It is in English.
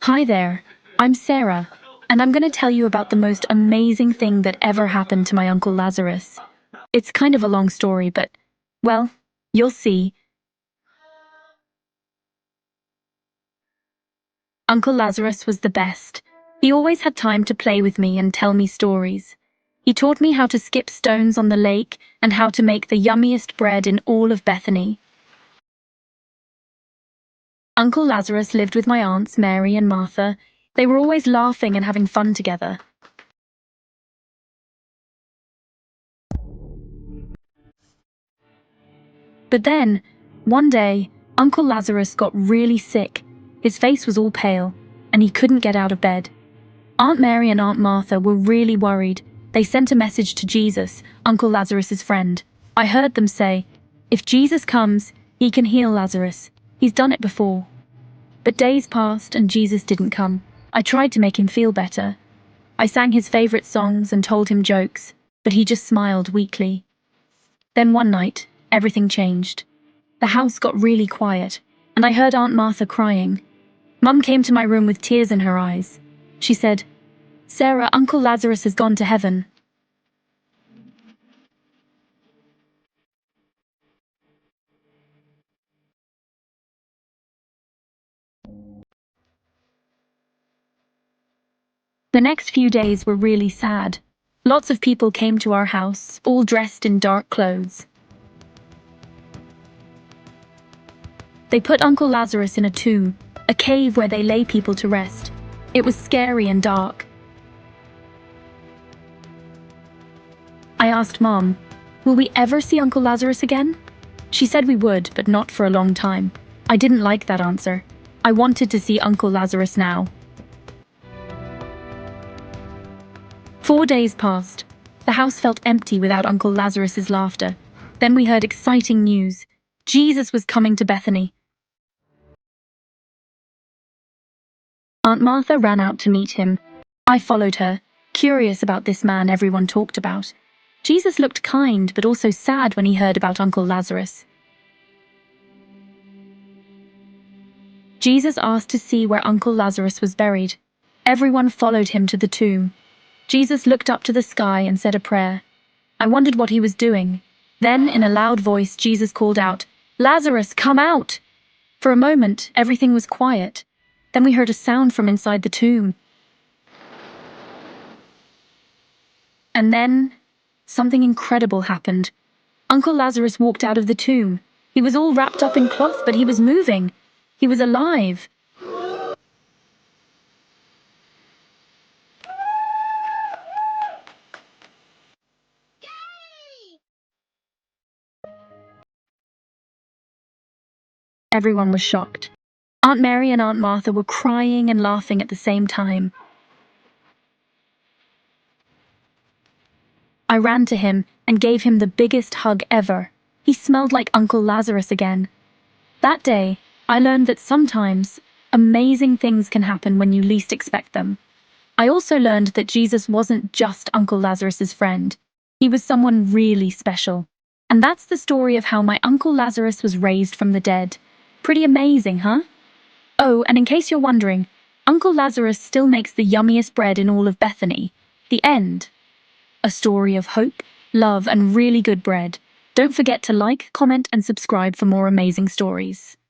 Hi there, I'm Sarah, and I'm going to tell you about the most amazing thing that ever happened to my Uncle Lazarus. It's kind of a long story, but, well, you'll see. Uncle Lazarus was the best. He always had time to play with me and tell me stories. He taught me how to skip stones on the lake and how to make the yummiest bread in all of Bethany. Uncle Lazarus lived with my aunts Mary and Martha. They were always laughing and having fun together. But then, one day, Uncle Lazarus got really sick. His face was all pale, and he couldn't get out of bed. Aunt Mary and Aunt Martha were really worried. They sent a message to Jesus, Uncle Lazarus's friend. I heard them say, "If Jesus comes, he can heal Lazarus. He's done it before." But days passed and Jesus didn't come. I tried to make him feel better. I sang his favorite songs and told him jokes, but he just smiled weakly. Then one night, everything changed. The house got really quiet, and I heard Aunt Martha crying. Mum came to my room with tears in her eyes. She said, "Sarah, Uncle Lazarus has gone to heaven." The next few days were really sad. Lots of people came to our house, all dressed in dark clothes. They put Uncle Lazarus in a tomb, a cave where they lay people to rest. It was scary and dark. I asked Mom, "Will we ever see Uncle Lazarus again?" She said we would, but not for a long time. I didn't like that answer. I wanted to see Uncle Lazarus now. 4 days passed. The house felt empty without Uncle Lazarus's laughter. Then we heard exciting news. Jesus was coming to Bethany. Aunt Martha ran out to meet him. I followed her, curious about this man everyone talked about. Jesus looked kind but also sad when he heard about Uncle Lazarus. Jesus asked to see where Uncle Lazarus was buried. Everyone followed him to the tomb. Jesus looked up to the sky and said a prayer. I wondered what he was doing. Then, in a loud voice, Jesus called out, "Lazarus, come out!" For a moment, everything was quiet. Then we heard a sound from inside the tomb. And then, something incredible happened. Uncle Lazarus walked out of the tomb. He was all wrapped up in cloth, but he was moving. He was alive. Everyone was shocked. Aunt Mary and Aunt Martha were crying and laughing at the same time. I ran to him and gave him the biggest hug ever. He smelled like Uncle Lazarus again. That day, I learned that sometimes amazing things can happen when you least expect them. I also learned that Jesus wasn't just Uncle Lazarus's friend. He was someone really special. And that's the story of how my Uncle Lazarus was raised from the dead. Pretty amazing, huh? Oh, and in case you're wondering, Uncle Lazarus still makes the yummiest bread in all of Bethany. The end. A story of hope, love, and really good bread. Don't forget to like, comment, and subscribe for more amazing stories.